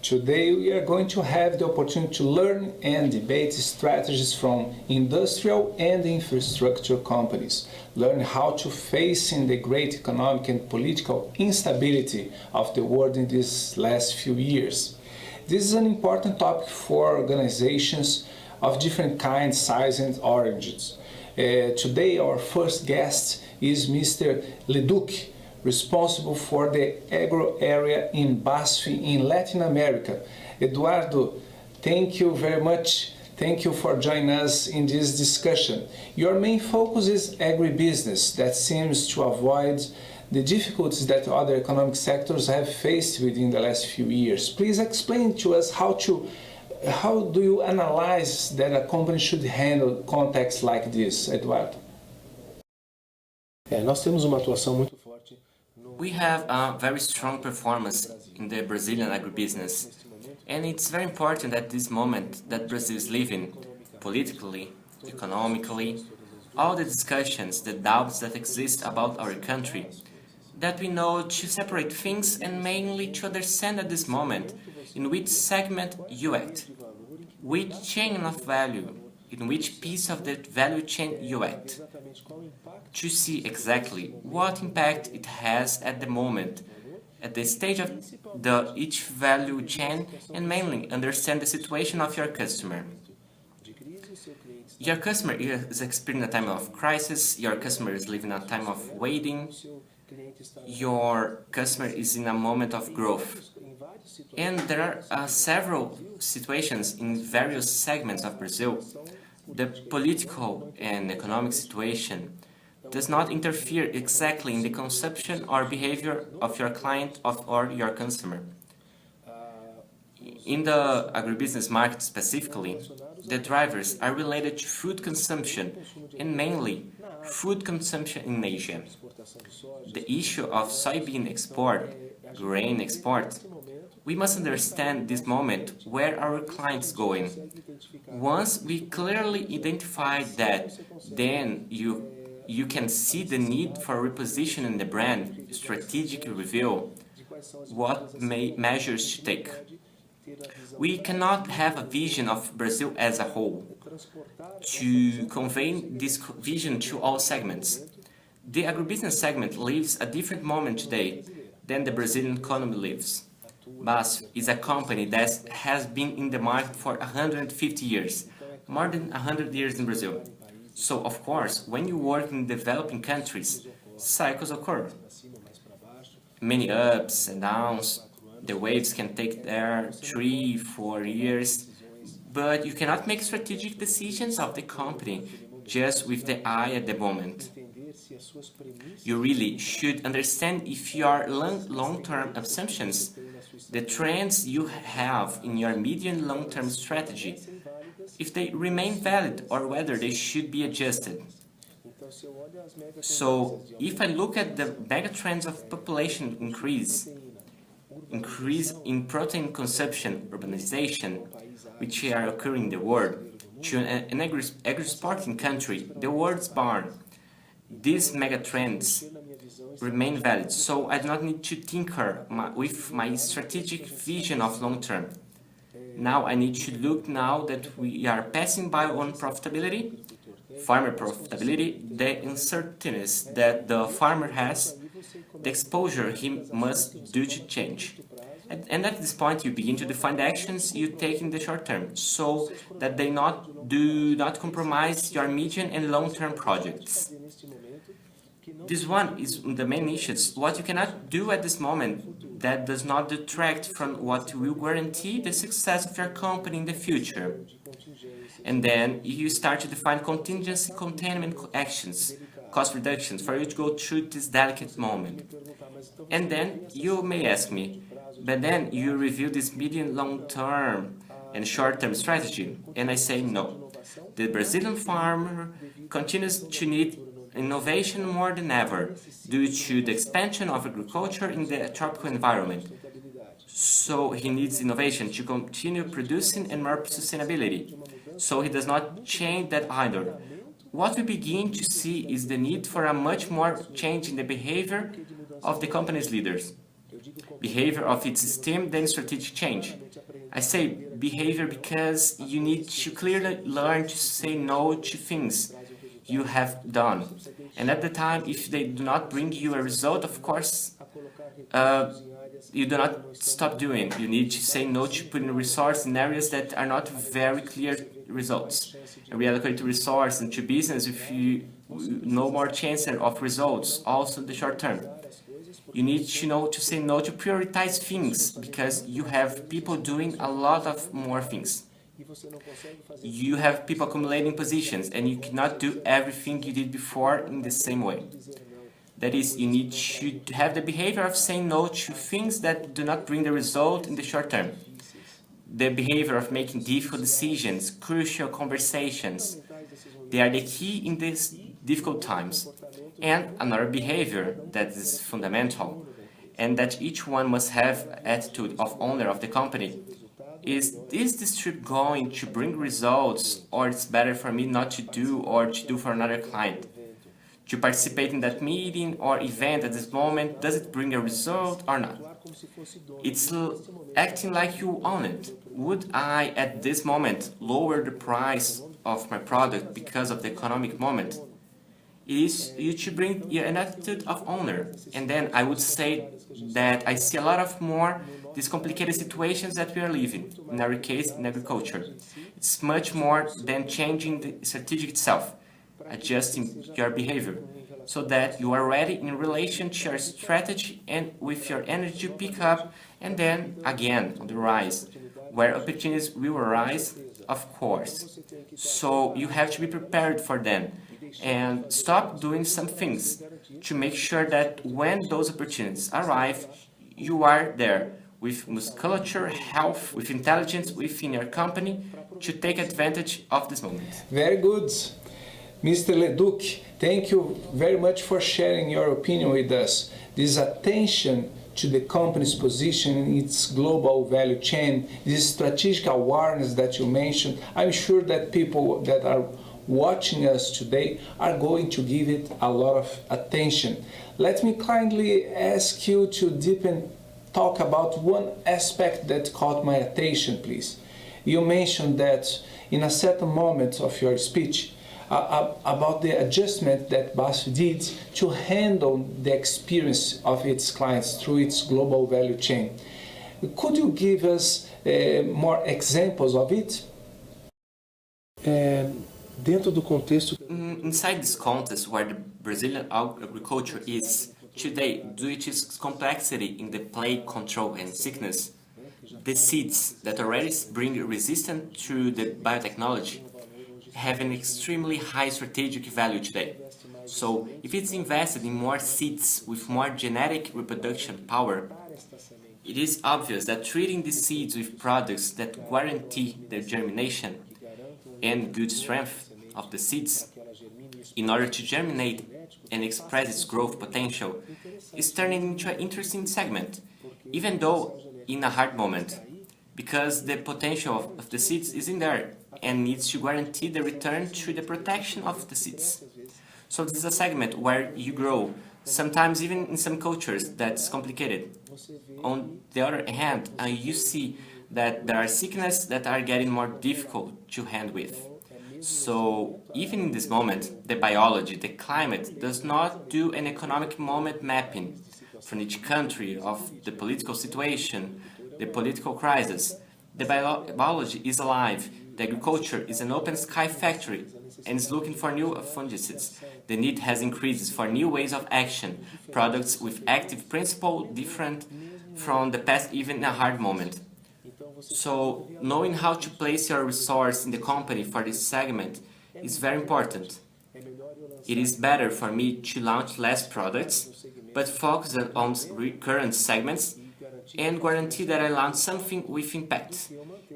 Today we are going to have the opportunity to learn and debate strategies from industrial and infrastructure companies, learn how to face in the great economic and political instability of the world in these last few years. This is an important topic for organizations of different kinds, size and origins. Today our first guest is Mr. Leduc, responsible for the agro area in BASF in Latin America. Eduardo, thank you very much. Thank you for joining us in this discussion. Your main focus is agribusiness that seems to avoid the difficulties that other economic sectors have faced within the last few years. Please explain to us how do you analyze that a company should handle contexts like this, Eduardo? Nós temos uma atuação muito forte. We have a very strong performance in the Brazilian agribusiness, and it's very important at this moment that Brazil is living politically, economically, all the discussions, the doubts that exist about our country, that we know to separate things and mainly to understand at this moment in which segment you act, which chain of value, in which piece of the value chain you act, to see exactly what impact it has at the moment, at the stage of each value chain, and mainly understand the situation of your customer. Your customer is experiencing a time of crisis, your customer is living a time of waiting, your customer is in a moment of growth. And there are several situations in various segments of Brazil. The political and economic situation does not interfere exactly in the consumption or behavior of your client or your customer. In the agribusiness market specifically, the drivers are related to food consumption and mainly food consumption in Asia. The issue of soybean export, grain export, we must understand this moment where our clients going. Once we clearly identify that, then you can see the need for repositioning the brand, strategic review, what measures to take. We cannot have a vision of Brazil as a whole to convey this vision to all segments. The agribusiness segment lives a different moment today than the Brazilian economy lives. BASF is a company that has been in the market for 150 years, more than 100 years in Brazil. So, of course, when you work in developing countries, cycles occur. Many ups and downs, the waves can take there 3-4 years, but you cannot make strategic decisions of the company just with the eye at the moment. You really should understand if your long-term assumptions, the trends you have in your medium long-term strategy, if they remain valid or whether they should be adjusted. So, if I look at the mega trends of population increase in protein consumption, urbanization, which are occurring in the world, to an agri-exporting country, the world's born, these mega trends remain valid, so I do not need to tinker with my strategic vision of long term. Now I need to look now that we are passing by on profitability, farmer profitability, the uncertainties that the farmer has, the exposure he must do to change. And at this point you begin to define the actions you take in the short term, so that they do not compromise your medium and long-term projects. This one is the main issues. What you cannot do at this moment that does not detract from what will guarantee the success of your company in the future. And then you start to define contingency containment actions, cost reductions for you to go through this delicate moment. And then you may ask me, but then you review this medium, long-term and short-term strategy, and I say no. The Brazilian farmer continues to need innovation more than ever due to the expansion of agriculture in the tropical environment. So he needs innovation to continue producing and more sustainability. So he does not change that either. What we begin to see is the need for a much more change in the behavior of the company's leaders, behavior of its system than strategic change. I say behavior because you need to clearly learn to say no to things you have done. And at the time, if they do not bring you a result, of course, you do not stop doing. You need to say no to putting resources in areas that are not very clear results. And reallocate resource into business if you no more chance of results, also in the short term. You need to know to say no to prioritize things because you have people doing a lot of more things. You have people accumulating positions and you cannot do everything you did before in the same way. That is, you need to have the behavior of saying no to things that do not bring the result in the short term. The behavior of making difficult decisions, crucial conversations, they are the key in these difficult times. And another behavior that is fundamental, and that each one must have attitude of owner of the company, is this trip going to bring results, or it's better for me not to do or to do for another client? To participate in that meeting or event at this moment, does it bring a result or not? It's acting like you own it. Would I, at this moment, lower the price of my product because of the economic moment? It is you should bring an attitude of owner. And then I would say that I see a lot of more these complicated situations that we are living, in our case, in agriculture. It's much more than changing the strategy itself, adjusting your behavior, so that you are ready in relation to your strategy and with your energy to pick up, and then again on the rise, where opportunities will arise, of course. So you have to be prepared for them and stop doing some things to make sure that when those opportunities arrive, you are there with musculature, health, with intelligence within your company to take advantage of this moment. Very good. Mr. Leduc, thank you very much for sharing your opinion with us. This attention to the company's position in its global value chain, this strategic awareness that you mentioned, I'm sure that people that are watching us today are going to give it a lot of attention. Let me kindly ask you to deepen talk about one aspect that caught my attention, please. You mentioned that in a certain moment of your speech about the adjustment that BASF did to handle the experience of its clients through its global value chain. Could you give us more examples of it? Dentro do contexto Inside this context where the Brazilian agriculture is today, due to its complexity in the plague control and sickness, the seeds that already bring resistance to the biotechnology have an extremely high strategic value today. So if it's invested in more seeds with more genetic reproduction power, it is obvious that treating these seeds with products that guarantee their germination and good strength of the seeds in order to germinate and express its growth potential is turning into an interesting segment, even though in a hard moment, because the potential of the seeds is in there and needs to guarantee the return through the protection of the seeds. So this is a segment where you grow, sometimes even in some cultures that's complicated. On the other hand, you see that there are sicknesses that are getting more difficult to handle with. So even in this moment, the biology, the climate does not do an economic moment mapping from each country of the political situation, the political crisis. The biology is alive. The agriculture is an open sky factory and is looking for new fungicides. The need has increased for new ways of action, products with active principle different from the past even in a hard moment. So knowing how to place your resource in the company for this segment is very important. It is better for me to launch less products, but focus on current segments and guarantee that I launch something with impact,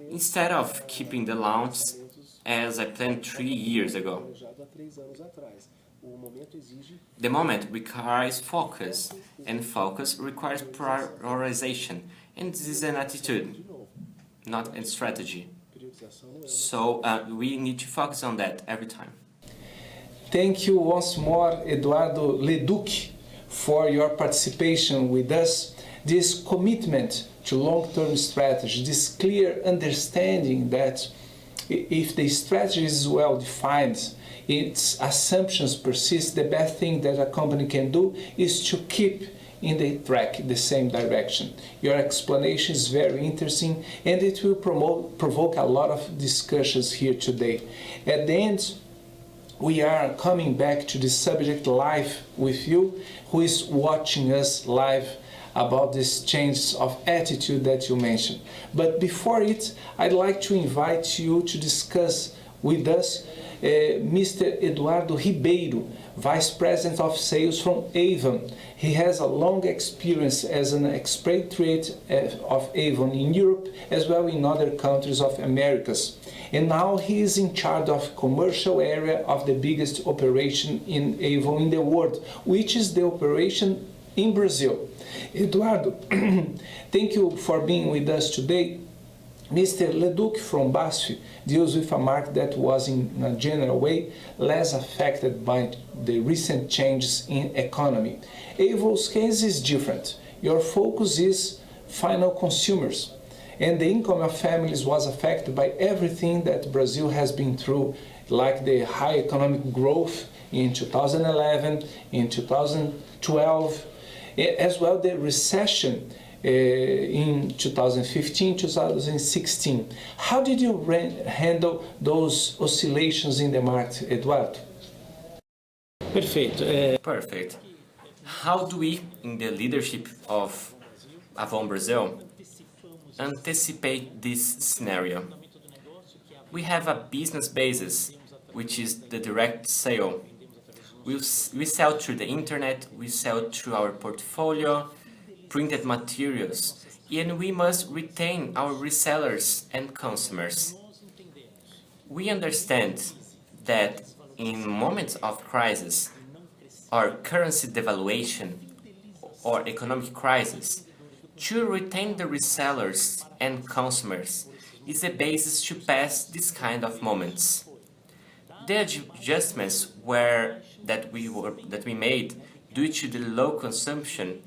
instead of keeping the launch as I planned 3 years ago. The moment requires focus, and focus requires prioritization, and this is an attitude, not a strategy. So we need to focus on that every time. Thank you once more, Eduardo Leduc, for your participation with us. This commitment to long-term strategy, this clear understanding that if the strategy is well defined, its assumptions persist, the best thing that a company can do is to keep in the track, the same direction. Your explanation is very interesting and it will provoke a lot of discussions here today. At the end, we are coming back to the subject live with you, who is watching us live about this change of attitude that you mentioned. But before it, I'd like to invite you to discuss with us Mr. Eduardo Ribeiro, Vice President of Sales from Avon. He has a long experience as an expatriate of Avon in Europe as well in other countries of Americas. And now he is in charge of commercial area of the biggest operation in Avon in the world, which is the operation in Brazil. Eduardo, thank you for being with us today. Mr. Leduc from BASF deals with a market that was in a general way less affected by the recent changes in economy. Avon's case is different. Your focus is final consumers, and the income of families was affected by everything that Brazil has been through, like the high economic growth in 2011, in 2012, as well the recession in 2015, 2016. How did you handle those oscillations in the market, Eduardo? Perfect. How do we, in the leadership of Avon Brazil, anticipate this scenario? We have a business basis, which is the direct sale. We sell through the internet, we sell through our portfolio, printed materials, and we must retain our resellers and consumers. We understand that in moments of crisis, or currency devaluation, or economic crisis, to retain the resellers and consumers is the basis to pass this kind of moments. The adjustments that we made due to the low consumption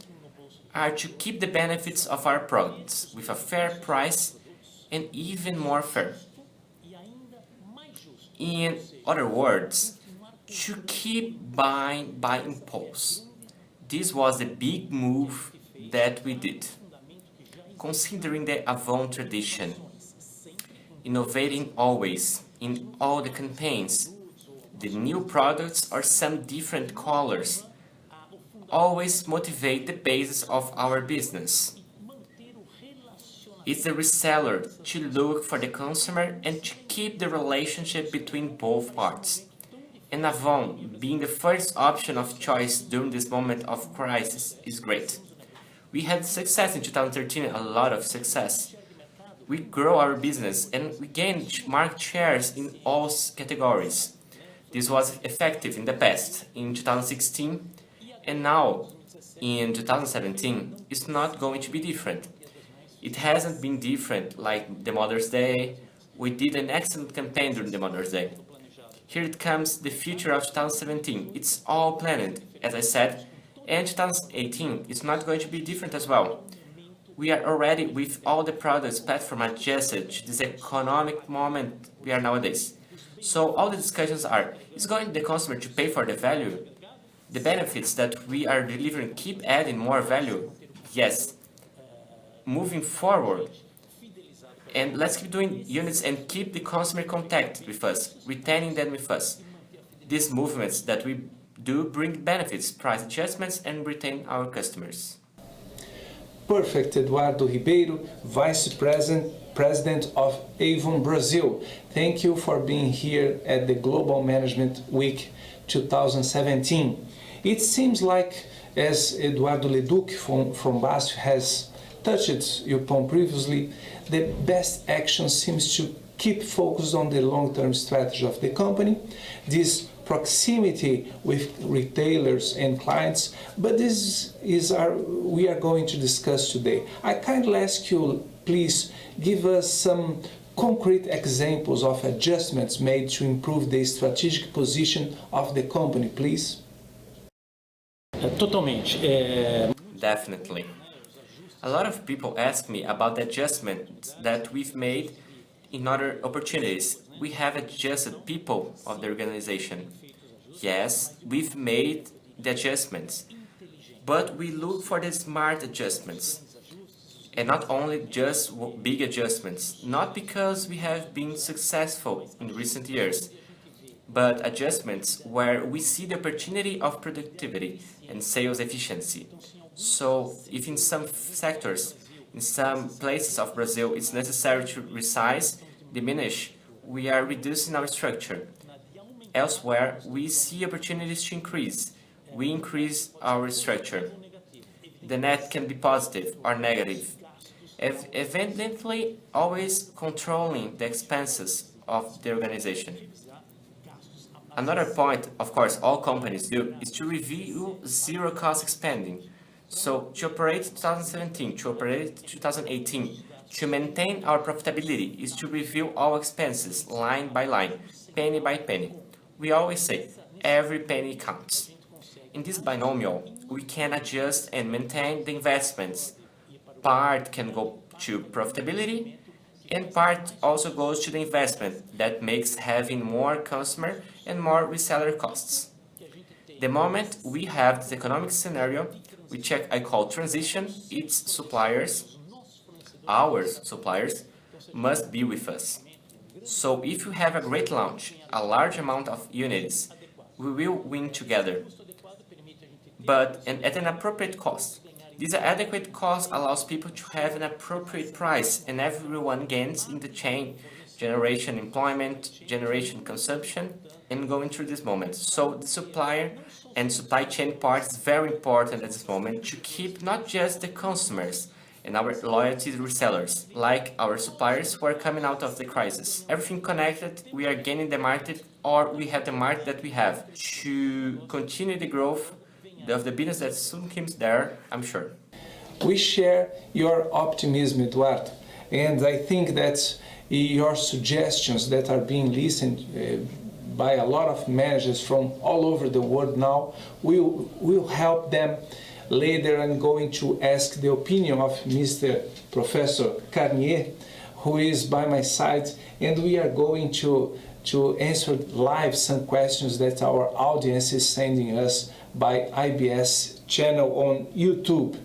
are to keep the benefits of our products with a fair price and even more fair. In other words, to keep buying by impulse. This was the big move that we did. Considering the Avon tradition, innovating always in all the campaigns, the new products or some different colors always motivate the basis of our business. It's the reseller to look for the consumer and to keep the relationship between both parts. And Avon, being the first option of choice during this moment of crisis, is great. We had success in 2013, a lot of success. We grow our business and we gained market shares in all categories. This was effective in the past, in 2016, and now, in 2017, it's not going to be different. It hasn't been different like the Mother's Day. We did an excellent campaign during the Mother's Day. Here it comes the future of 2017. It's all planned, as I said, and 2018 is not going to be different as well. We are already with all the products platform adjusted to this economic moment we are nowadays. So all the discussions are, is going the consumer to pay for the value? The benefits that we are delivering keep adding more value? Yes. Moving forward, and let's keep doing units and keep the consumer contact with us, retaining them with us. These movements that we do bring benefits, price adjustments, and retain our customers. Perfect, Eduardo Ribeiro, Vice President of Avon Brazil. Thank you for being here at the Global Management Week 2017. It seems like, as Eduardo Leduc from BASF has touched upon previously, the best action seems to keep focused on the long-term strategy of the company, this proximity with retailers and clients, but this is we are going to discuss today. I kindly ask you, please give us some concrete examples of adjustments made to improve the strategic position of the company, please. Definitely. A lot of people ask me about the adjustments that we've made in other opportunities. We have adjusted people of the organization. Yes, we've made the adjustments, but we look for the smart adjustments and not only just big adjustments, not because we have been successful in recent years, but adjustments where we see the opportunity of productivity and sales efficiency. So, if in some sectors, in some places of Brazil, it's necessary to resize, diminish, we are reducing our structure. Elsewhere, we see opportunities to increase. We increase our structure. The net can be positive or negative, evidently always controlling the expenses of the organization. Another point, of course, all companies do, is to review zero-cost spending. So, to operate 2017, to operate 2018, to maintain our profitability is to review all expenses line by line, penny by penny. We always say, every penny counts. In this binomial, we can adjust and maintain the investments. Part can go to profitability, and part also goes to the investment that makes having more customer and more reseller costs. The moment we have this economic scenario, which I call transition, its suppliers, our suppliers, must be with us. So if you have a great launch, a large amount of units, we will win together, but at an appropriate cost. This adequate cost allows people to have an appropriate price and everyone gains in the chain, generation employment, generation consumption, and going through this moment. So the supplier and supply chain part is very important at this moment to keep not just the consumers and our loyalty resellers, like our suppliers who are coming out of the crisis. Everything connected, we are gaining the market or we have the market that we have to continue the growth of the business that soon comes there, I'm sure. We share your optimism, Eduardo, and I think that your suggestions that are being listened by a lot of managers from all over the world now will help them later. I'm going to ask the opinion of Mr. Professor Carnier, who is by my side, and we are going to answer live some questions that our audience is sending us by IBS channel on YouTube.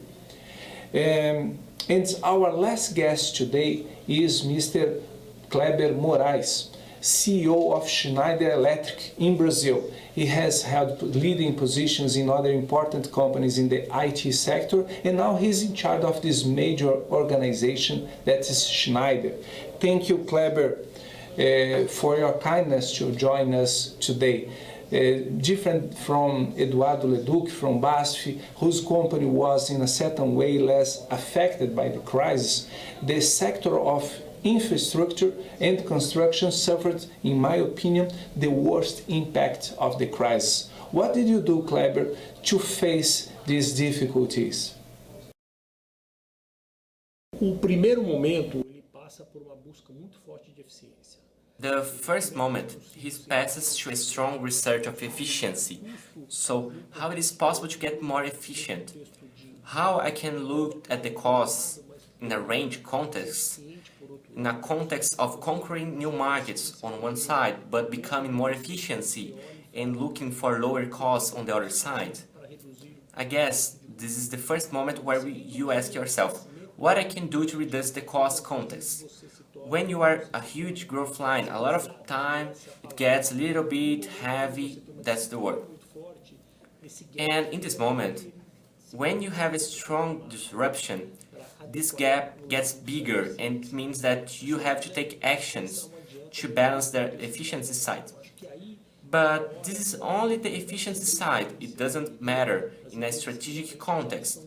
And our last guest today is Mr. Kleber Moraes, CEO of Schneider Electric in Brazil. He has held leading positions in other important companies in the IT sector, and now he's in charge of this major organization that is Schneider. Thank you, Kleber, for your kindness to join us today. Different from Eduardo Leduc from BASF, whose company was in a certain way less affected by the crisis, the sector of infrastructure and construction suffered, in my opinion, the worst impact of the crisis. What did you do, Kleber, to face these difficulties? Primeiro momento, ele passa por uma busca muito forte de eficiência. The first moment, he passes to a strong research of efficiency. So, how it is possible to get more efficient? How I can look at the costs in a range context, in a context of conquering new markets on one side, but becoming more efficiency and looking for lower costs on the other side. I guess this is the first moment where you ask yourself, what I can do to reduce the cost context? When you are a huge growth line, a lot of time it gets a little bit heavy, that's the word. And in this moment, when you have a strong disruption, this gap gets bigger and it means that you have to take actions to balance the efficiency side. But this is only the efficiency side, it doesn't matter in a strategic context.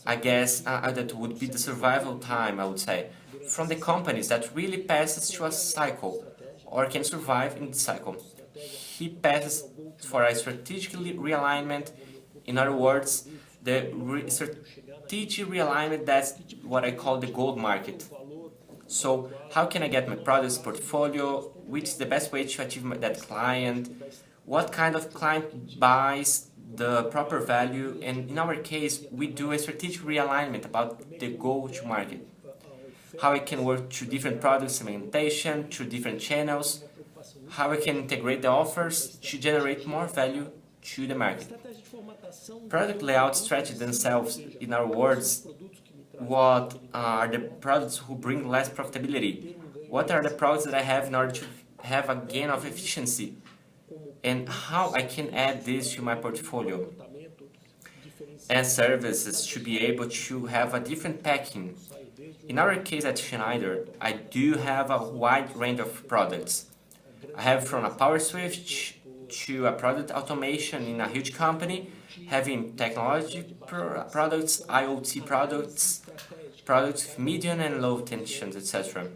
I guess that would be the survival time, I would say, from the companies that really passes through a cycle or can survive in the cycle. He passes for a strategic realignment. In other words, the strategic realignment, that's what I call the gold market. So how can I get my products portfolio? Which is the best way to achieve that client? What kind of client buys the proper value, and in our case, we do a strategic realignment about the go-to-market, how I can work through different product segmentation, through different channels, how I can integrate the offers to generate more value to the market. Product layout strategy themselves, in our words, what are the products who bring less profitability? What are the products that I have in order to have a gain of efficiency? And how I can add this to my portfolio? And services to be able to have a different packing. In our case at Schneider, I do have a wide range of products. I have from a power switch to a product automation in a huge company, having technology products, IoT products, products with medium and low tensions, etc.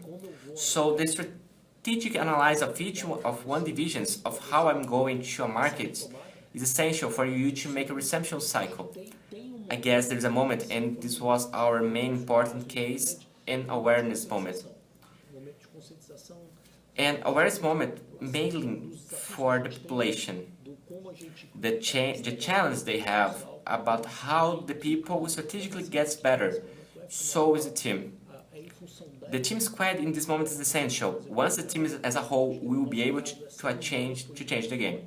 So the strategic analysis of each of one divisions of how I'm going to a market is essential for you to make a reception cycle. I guess there's a moment, and this was our main important case, an awareness moment. And awareness moment mainly for the population. The challenge they have about how the people strategically gets better. So is the team. The team squad in this moment is essential. Once the team is as a whole, we will be able to change the game.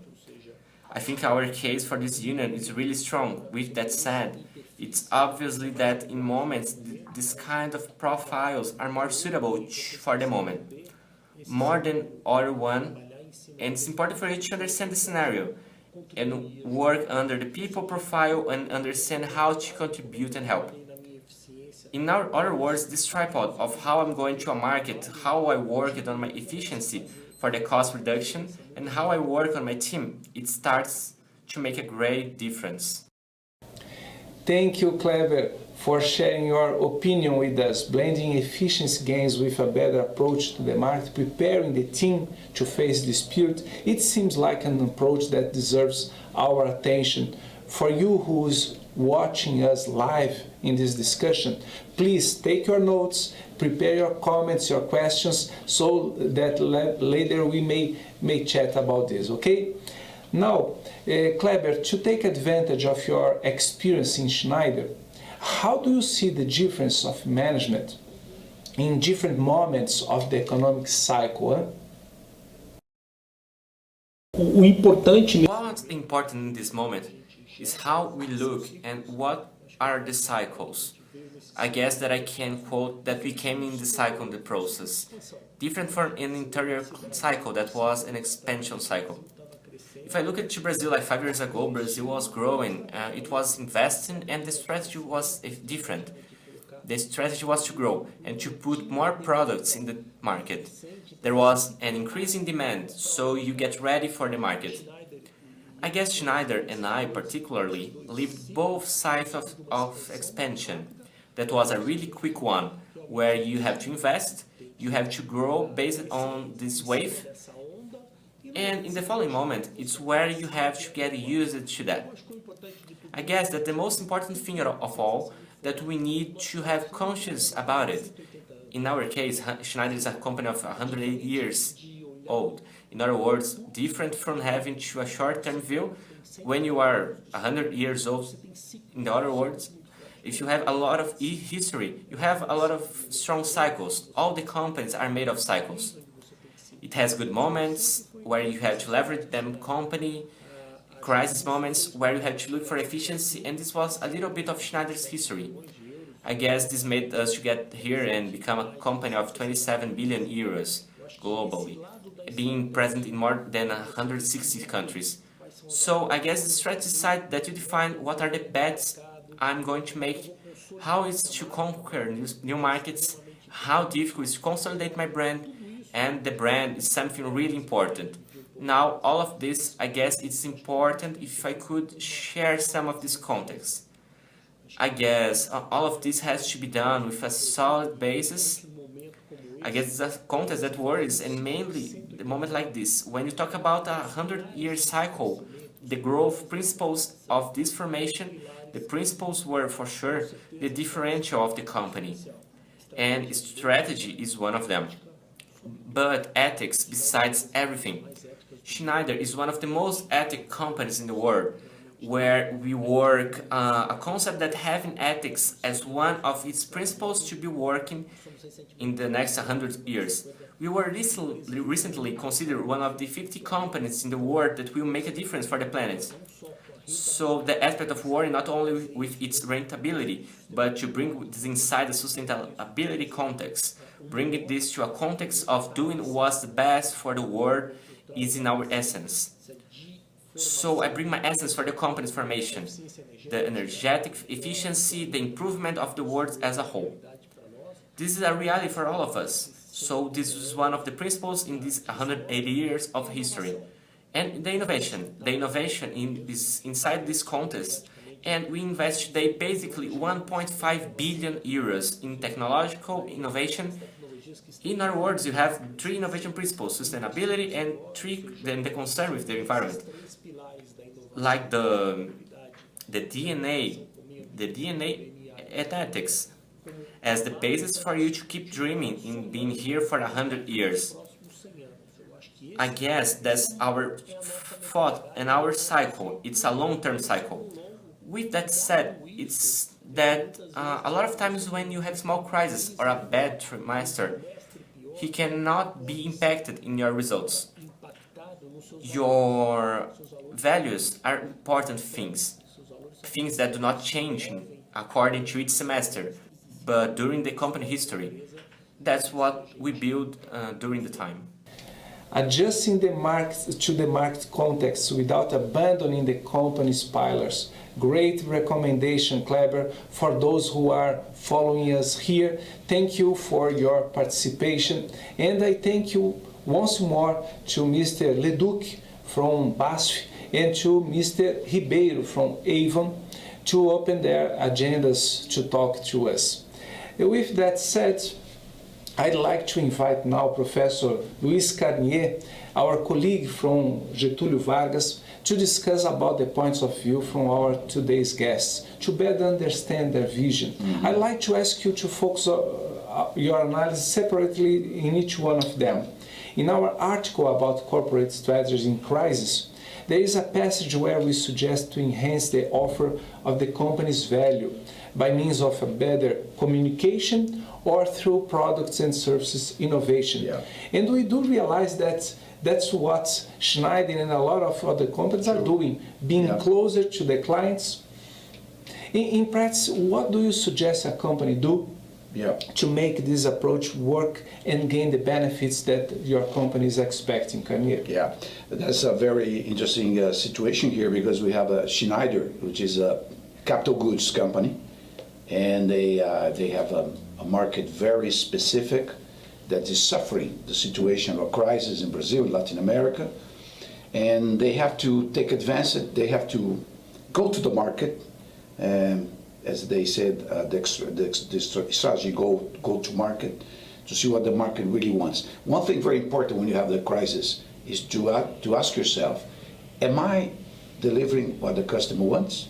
I think our case for this union is really strong. With that said, it's obviously that in moments this kind of profiles are more suitable for the moment, more than other one, and it's important for you to understand the scenario and work under the people profile and understand how to contribute and help. In other words, this tripod of how I'm going to a market, how I work on my efficiency for the cost reduction, and how I work on my team, it starts to make a great difference. Thank you, Clever, for sharing your opinion with us, blending efficiency gains with a better approach to the market, preparing the team to face dispute. It seems like an approach that deserves our attention. For you who's watching us live in this discussion, please take your notes, prepare your comments, your questions, so that later we may chat about this, okay? Now, Kleber, to take advantage of your experience in Schneider, how do you see the difference of management in different moments of the economic cycle? What's important in this moment is how we look and what are the cycles. I guess that I can quote that we came in the cycle in the process, different from an interior cycle that was an expansion cycle. If I look at Brazil like 5 years ago, Brazil was growing, it was investing, and the strategy was different. The strategy was to grow and to put more products in the market. There was an increase in demand, so you get ready for the market. I guess Schneider and I particularly lived both sides of expansion. That was a really quick one, where you have to invest, you have to grow based on this wave, and in the following moment, it's where you have to get used to that. I guess that the most important thing of all, that we need to have conscious about it. In our case, Schneider is a company of 108 years old. In other words, different from having to a short-term view when you are 100 years old. In other words, if you have a lot of history, you have a lot of strong cycles. All the companies are made of cycles. It has good moments where you have to leverage them company, crisis moments where you have to look for efficiency, and this was a little bit of Schneider's history. I guess this made us to get here and become a company of 27 billion euros globally, being present in more than 160 countries. So I guess the strategy side that you define what are the bets I'm going to make, how is to conquer new markets, how difficult is to consolidate my brand, and the brand is something really important. Now, all of this, I guess it's important if I could share some of this context. I guess all of this has to be done with a solid basis. I guess it's a context that worries, and mainly the moment like this, when you talk about a 100-year cycle, the growth principles of this formation, the principles were for sure the differential of the company, and strategy is one of them. But ethics besides everything. Schneider is one of the most ethical companies in the world. where we work a concept that having ethics as one of its principles to be working in the next 100 years. We were recently considered one of the 50 companies in the world that will make a difference for the planet. So the aspect of worry not only with its rentability, but to bring this inside the sustainability context, bringing this to a context of doing what's the best for the world is in our essence. So I bring my essence for the company's formation, the energetic efficiency, the improvement of the world as a whole. This is a reality for all of us. So this is one of the principles in these 180 years of history. And the innovation inside this contest, and we invest today basically 1.5 billion euros in technological innovation. In other words, you have 3 innovation principles: sustainability and the concern with the environment, like the DNA and ethics as the basis for you to keep dreaming in being here for 100 years. I guess that's our thought and our cycle. It's a long-term cycle. With that said, it's that a lot of times when you have small crisis or a bad trimester, he cannot be impacted in your results. Your values are important things that do not change according to each semester, but during the company history. That's what we build during the time. Adjusting the market to the market context without abandoning the company's pillars. Great recommendation, Kleber, for those who are following us here. Thank you for your participation, and I thank you once more to Mr. Leduc from BASF and to Mr. Ribeiro from Avon to open their agendas to talk to us. With that said, I'd like to invite now Professor Luiz Carnier, our colleague from Getúlio Vargas, to discuss about the points of view from our today's guests, to better understand their vision. I'd like to ask you to focus your analysis separately in each one of them. In our article about corporate strategies in crisis, there is a passage where we suggest to enhance the offer of the company's value by means of a better communication or through products and services innovation. Yeah. And we do realize that that's what Schneider and a lot of other companies are doing, being closer to the clients. In practice, what do you suggest a company do to make this approach work and gain the benefits that your company is expecting, Carnier? Yeah, that's a very interesting situation here, because we have a Schneider, which is a capital goods company, and they have a market very specific that is suffering the situation of a crisis in Brazil, Latin America, and they have to take advantage. They have to go to the market, as they said, the strategy go to market to see what the market really wants. One thing very important when you have the crisis is to ask yourself, am I delivering what the customer wants,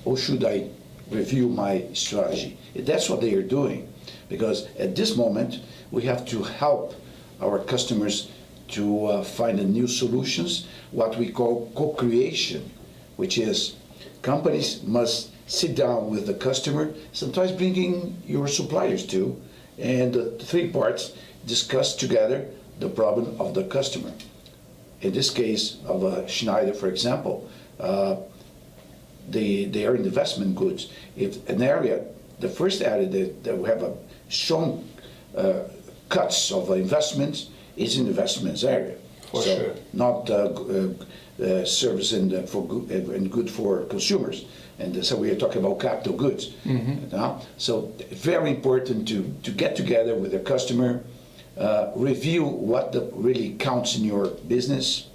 or should I review my strategy? That's what they are doing, because at this moment we have to help our customers to find new solutions, what we call co-creation, which is companies must sit down with the customer, sometimes bringing your suppliers too, and the 3 parts discuss together the problem of the customer. In this case of Schneider, for example, they are in investment goods. If an area, the first area that we have a strong cuts of investments is in investments area. For sure. Not service and good for consumers. And so we are talking about capital goods. So very important to get together with the customer, review what really counts in your business,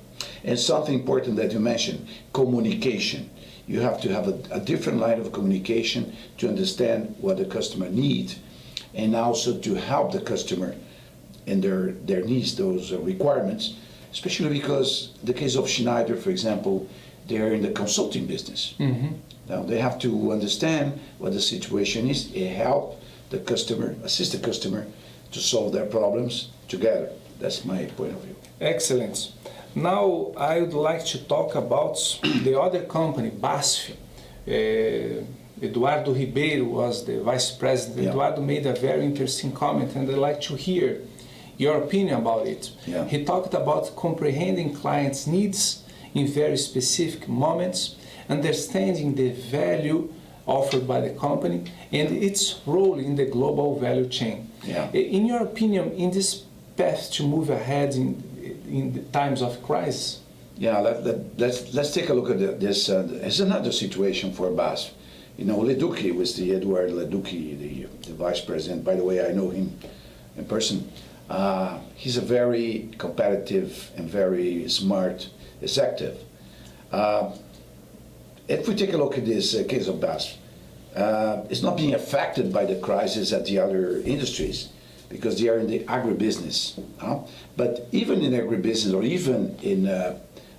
and something important that you mentioned, communication. You have to have a different line of communication to understand what the customer needs, and also to help the customer in their needs, those requirements, especially because in the case of Schneider, for example, they are in the consulting business. Now they have to understand what the situation is and help the customer, assist the customer to solve their problems together. That's my point of view. Excellent. Now I would like to talk about the other company, BASF. Eduardo Ribeiro was the vice president. Yeah. Eduardo made a very interesting comment, and I'd like to hear your opinion about it. Yeah. He talked about comprehending clients' needs in very specific moments, understanding the value offered by the company and its role in the global value chain. Yeah. In your opinion, in this path to move ahead in the times of crisis? Yeah, let's take a look at this. It's another situation for BASF. You know, Leduc was the Edward Leduc, the vice president. By the way, I know him in person. He's a very competitive and very smart executive. If we take a look at this case of BASF, it's not being affected by the crisis at the other industries because they are in the agribusiness. But even in agribusiness or even in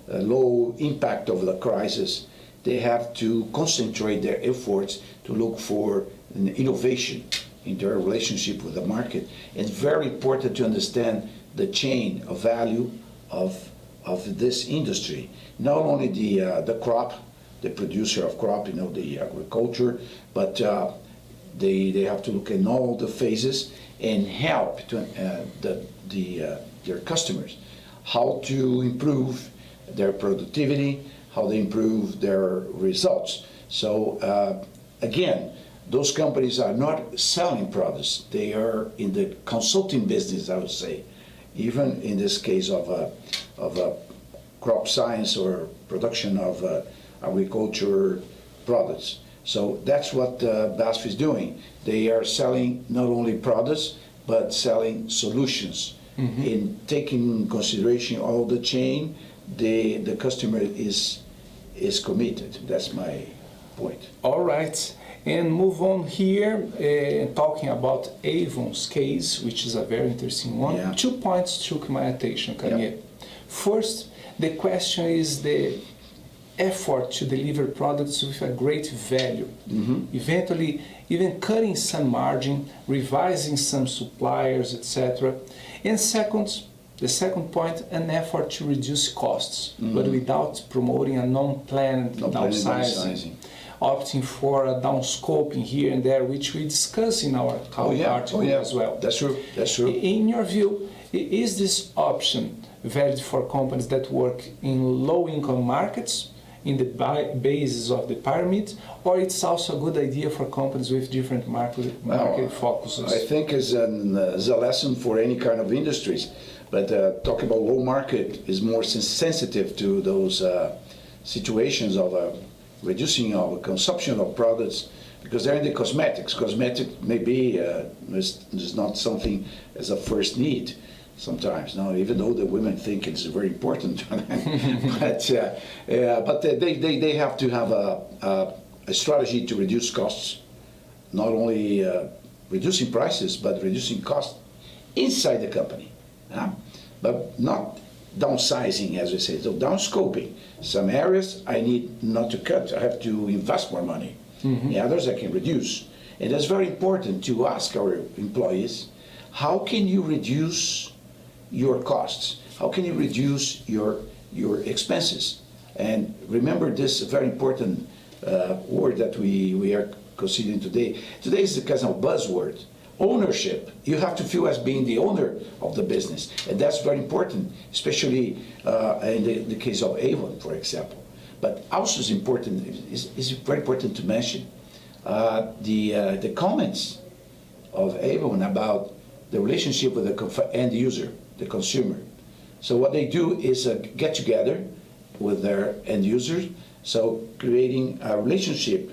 low impact of the crisis, they have to concentrate their efforts to look for an innovation in their relationship with the market. It's very important to understand the chain of value of this industry. Not only the crop, the producer of crop, the agriculture, but they have to look in all the phases and help to, their customers how to improve their productivity, how they improve their results. So again, those companies are not selling products; they are in the consulting business, I would say. Even in this case of crop science or production of agriculture products. So that's what BASF is doing. They are selling not only products, but selling solutions. Mm-hmm. In taking in consideration all the chain, the customer is committed. That's my point. All right. And move on here, talking about Avon's case, which is a very interesting one. Yeah. 2 points took my attention, Kanye. Yeah. First, the question is the effort to deliver products with a great value. Mm-hmm. Eventually, even cutting some margin, revising some suppliers, etc. And second, the second point, an effort to reduce costs, but without promoting a non-planned downsizing. Opting for a downscoping here and there, which we discuss in our article as well. That's true. That's true. In your view, is this option valid for companies that work in low-income markets, in the basis of the pyramid, or it's also a good idea for companies with different market focuses? I think it's a lesson for any kind of industries, but talk about low market is more sensitive to those situations of reducing our consumption of products, because they're in the cosmetics. Cosmetic maybe is not something as a first need sometimes. Now, even though the women think it's very important, but they have to have a strategy to reduce costs, not only reducing prices, but reducing costs inside the company, but not downsizing, as we say, so downscoping. Some areas I need not to cut, I have to invest more money. Mm-hmm. The others I can reduce. And it's very important to ask our employees, how can you reduce your costs? How can you reduce your expenses? And remember this very important word that we are considering today. Today is the kind of buzzword. Ownership. You have to feel as being the owner of the business, and that's very important, especially in the case of Avon, for example. But also is important. Is very important to mention the comments of Avon about the relationship with the end user, the consumer. So what they do is get together with their end users, so creating a relationship,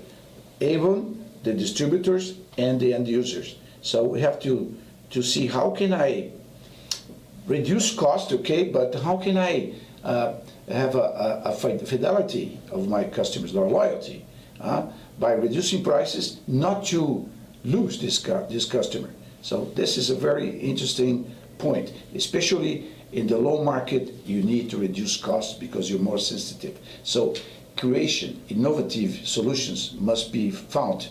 Avon, the distributors, and the end users. So we have to see how can I reduce cost, okay, but how can I have a fidelity of my customers, or loyalty, by reducing prices, not to lose this customer. So this is a very interesting point, especially in the low market. You need to reduce costs because you're more sensitive. So creation, innovative solutions must be found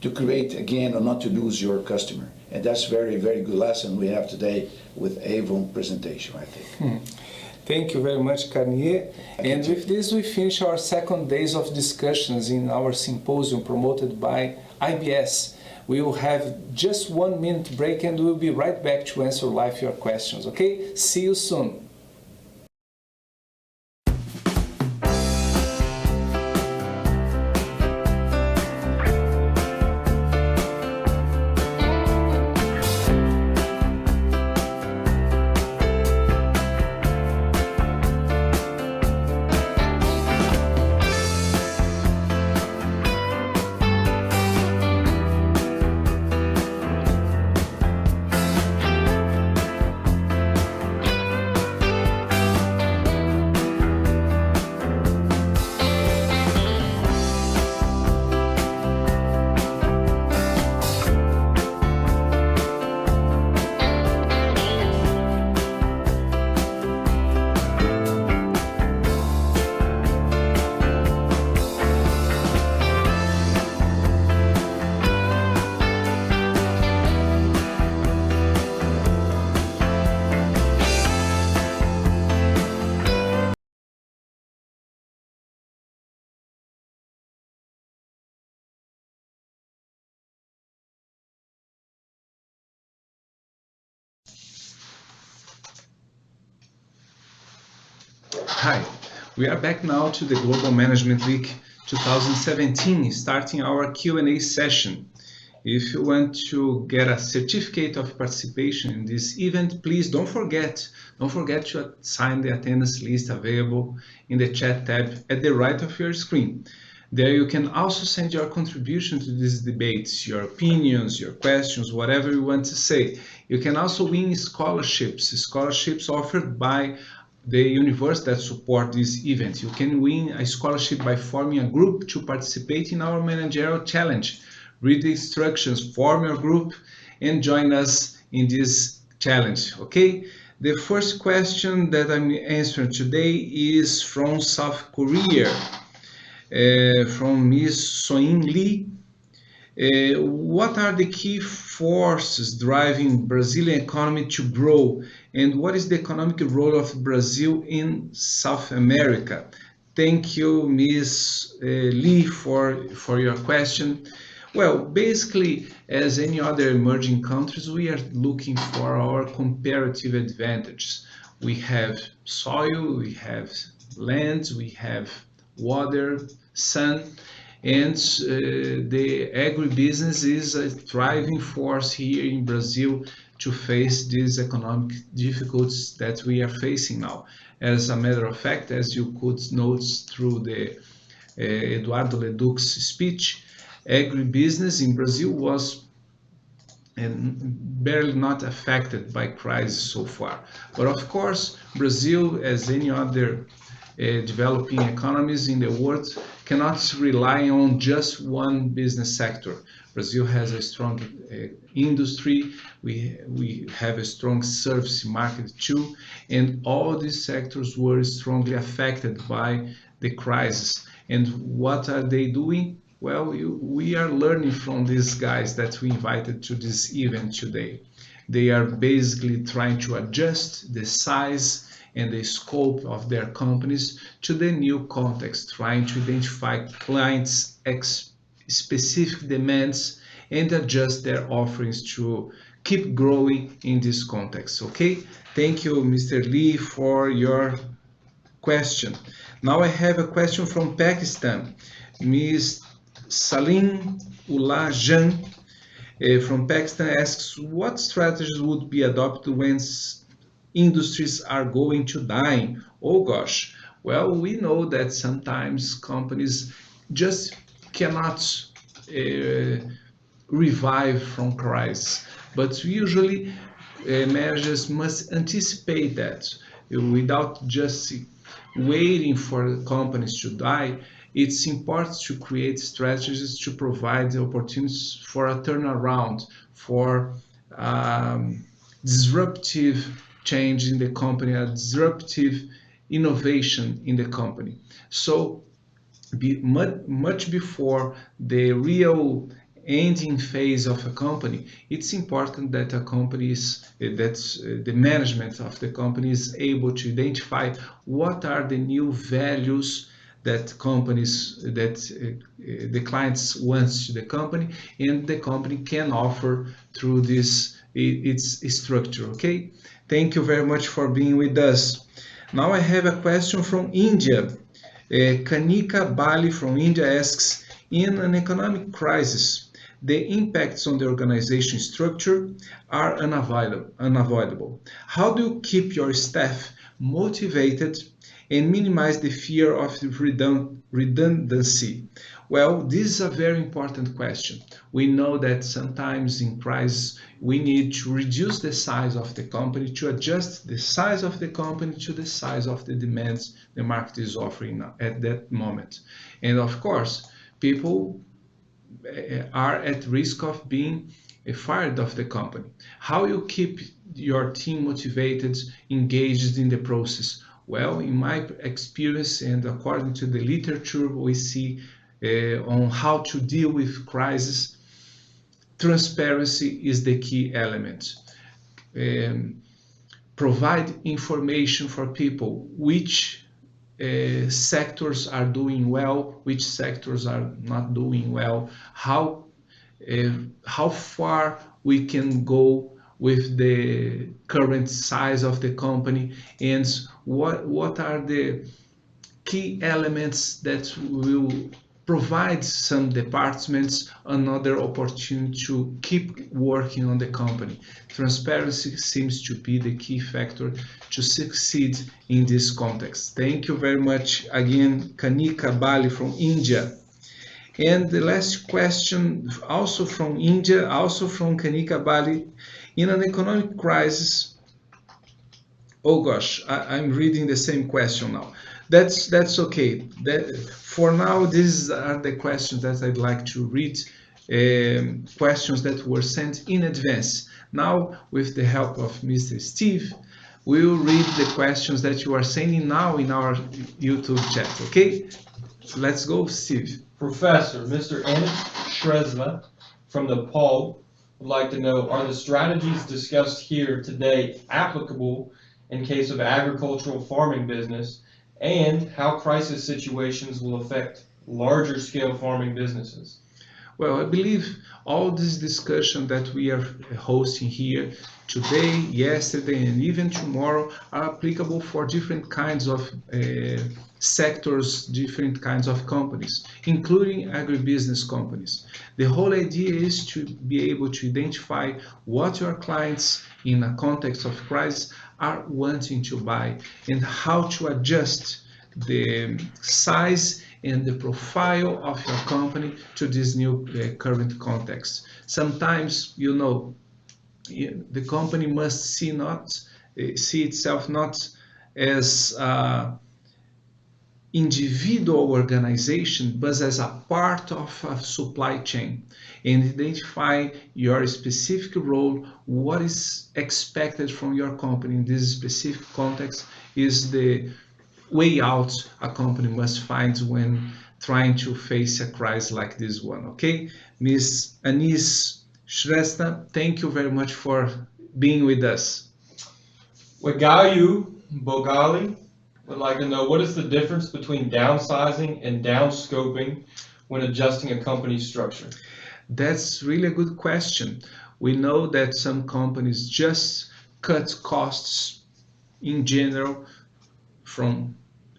to create again or not to lose your customer. And that's very, very good lesson we have today with Avon presentation, I think. Thank you very much, Carnier. And with this, we finish our second days of discussions in our symposium promoted by IBS. We will have just 1 minute break and we'll be right back to answer live your questions, okay? See you soon. Hi, we are back now to the Global Management Week 2017, starting our Q&A session. If you want to get a certificate of participation in this event, please don't forget to sign the attendance list available in the chat tab at the right of your screen. There you can also send your contribution to these debates, your opinions, your questions, whatever you want to say. You can also win scholarships offered by the universities that support this event. You can win a scholarship by forming a group to participate in our managerial challenge. Read the instructions, form your group, and join us in this challenge, okay? The first question that I'm answering today is from South Korea, from Ms. Soin Lee. What are the key forces driving Brazilian economy to grow, and what is the economic role of Brazil in South America? Thank you, Ms. Lee, for your question. Well, basically, as any other emerging countries, we are looking for our comparative advantages. We have soil, we have lands, we have water, sun, and the agribusiness is a driving force here in Brazil to face these economic difficulties that we are facing now. As a matter of fact, as you could note through the Eduardo Leduc's speech, agribusiness in Brazil was barely not affected by crisis so far. But of course, Brazil, as any other developing economies in the world, cannot rely on just one business sector. Brazil has a strong industry, we have a strong service market too, and all these sectors were strongly affected by the crisis. And what are they doing? Well, we are learning from these guys that we invited to this event today. They are basically trying to adjust the size and the scope of their companies to the new context, trying to identify clients' specific demands and adjust their offerings to keep growing in this context, okay? Thank you, Mr. Lee, for your question. Now I have a question from Pakistan. Ms. Salim Ullah Jan from Pakistan asks, what strategies would be adopted when industries are going to die? Oh gosh, well, we know that sometimes companies just cannot revive from crisis, but usually managers must anticipate that. Without just waiting for companies to die, it's important to create strategies to provide opportunities for a turnaround, for disruptive change in the company, a disruptive innovation in the company. So much before the real ending phase of a company, it's important that the management of the company is able to identify what are the new values that the clients wants to the company, and the company can offer through its structure. Okay, thank you very much for being with us. Now I have a question from India. Kanika Bali from India asks, in an economic crisis, the impacts on the organization structure are unavoidable. How do you keep your staff motivated and minimize the fear of redundancy? Well, this is a very important question. We know that sometimes in crisis we need to reduce the size of the company, to adjust the size of the company to the size of the demands the market is offering at that moment. And of course, people are at risk of being fired of the company. How you keep your team motivated, engaged in the process? Well, in my experience and according to the literature we see on how to deal with crisis, transparency is the key element. Provide information for people which sectors are doing well, which sectors are not doing well, how far we can go with the current size of the company, and what are the key elements that will provide some departments another opportunity to keep working on the company. Transparency seems to be the key factor to succeed in this context. Thank you very much again, Kanika Bali from India. And the last question, also from India, also from Kanika Bali. In an economic crisis, oh gosh, I'm reading the same question now. That's okay. For now, these are the questions that I'd like to read, questions that were sent in advance. Now, with the help of Mr. Steve, we will read the questions that you are sending now in our YouTube chat, okay? Let's go, Steve. Professor, Mr. Amit Shrestha from Nepal would like to know, are the strategies discussed here today applicable in case of agricultural farming business, and how crisis situations will affect larger scale farming businesses? Well, I believe all this discussion that we are hosting here today, yesterday, and even tomorrow are applicable for different kinds of sectors, different kinds of companies, including agribusiness companies. The whole idea is to be able to identify what your clients in a context of crisis are wanting to buy and how to adjust the size and the profile of your company to this new current context. Sometimes, you know, the company must see itself not as an individual organization, but as a part of a supply chain, and identify your specific role, what is expected from your company in this specific context is the way out a company must find when trying to face a crisis like this one. Okay, Ms. Anis Shrestha, thank you very much for being with us. Wagayu Bogali would like to know, what is the difference between downsizing and downscoping when adjusting a company's structure? That's really a good question. We know that some companies just cut costs in general from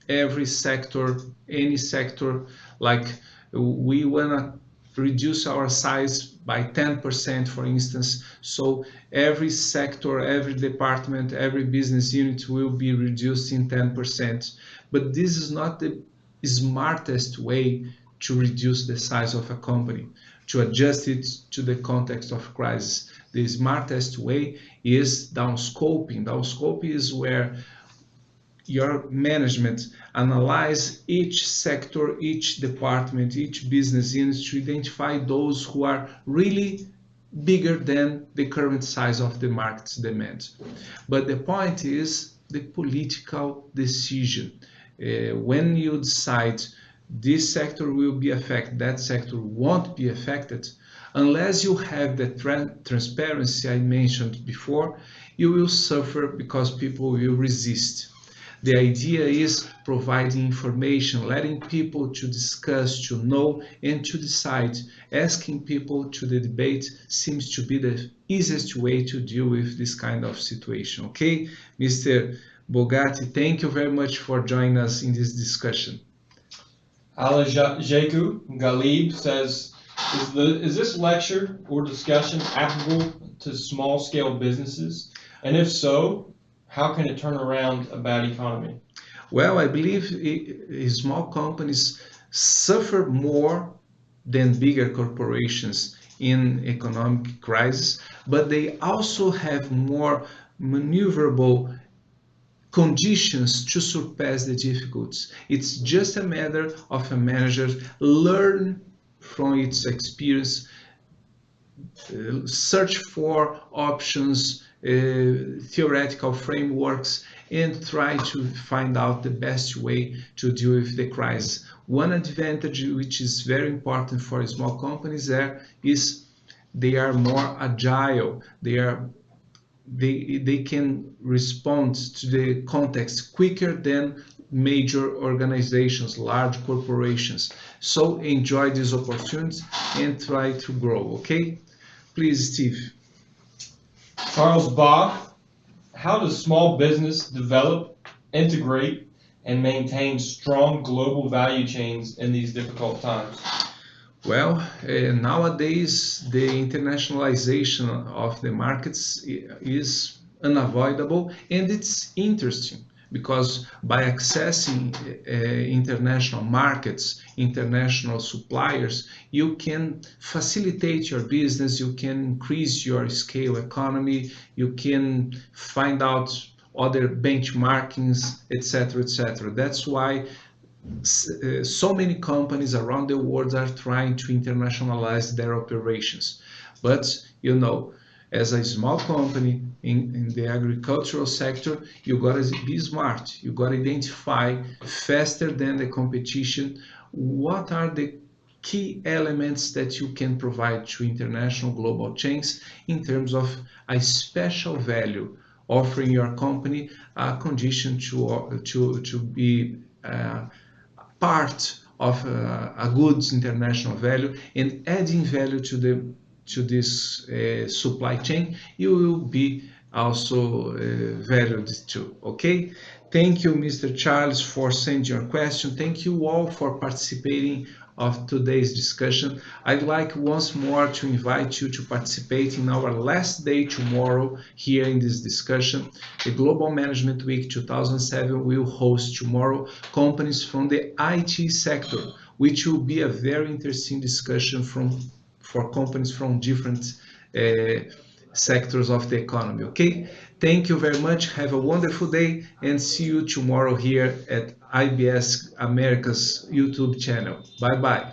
every sector, any sector, like we want to reduce our size by 10%, for instance. So every sector, every department, every business unit will be reduced in 10%. But this is not the smartest way to reduce the size of a company, to adjust it to the context of crisis. The smartest way is downscoping. Downscoping is where your management analyze each sector, each department, each business unit to identify those who are really bigger than the current size of the market's demand. But the point is the political decision. When you decide this sector will be affected, that sector won't be affected, Unless you have the transparency I mentioned before, you will suffer because people will resist. The idea is providing information, letting people to discuss, to know, and to decide. Asking people to the debate seems to be the easiest way to deal with this kind of situation. Okay, Mr. Bogatti, thank you very much for joining us in this discussion. Alajeku Galib says, is this lecture or discussion applicable to small-scale businesses? And if so, how can it turn around a bad economy? Well, I believe small companies suffer more than bigger corporations in economic crisis, but they also have more maneuverable conditions to surpass the difficulties. It's just a matter of a manager learn from its experience, search for options, theoretical frameworks, and try to find out the best way to deal with the crisis. One advantage which is very important for small companies is they are more agile. They can respond to the context quicker than major organizations, large corporations. So enjoy these opportunities and try to grow, okay? Please, Steve. Charles Bach, how does small business develop, integrate, and maintain strong global value chains in these difficult times? Well, nowadays the internationalization of the markets is unavoidable, and it's interesting because by accessing international markets, international suppliers, you can facilitate your business, you can increase your scale economy, you can find out other benchmarkings, etc., etc. That's why so many companies around the world are trying to internationalize their operations. But you know, as a small company in the agricultural sector, you gotta be smart. You gotta identify faster than the competition what are the key elements that you can provide to international global chains in terms of a special value, offering your company a condition to be part of a good international value and adding value to this supply chain. You will be also valued too. Okay, thank you, Mr. Charles, for sending your question. Thank you all for participating of today's discussion. I'd like once more to invite you to participate in our last day tomorrow here in this discussion. The Global Management Week 2007 will host tomorrow companies from the IT sector, which will be a very interesting discussion for companies from different sectors of the economy. Okay, thank you very much. Have a wonderful day and see you tomorrow here at IBS America's YouTube channel. Bye bye.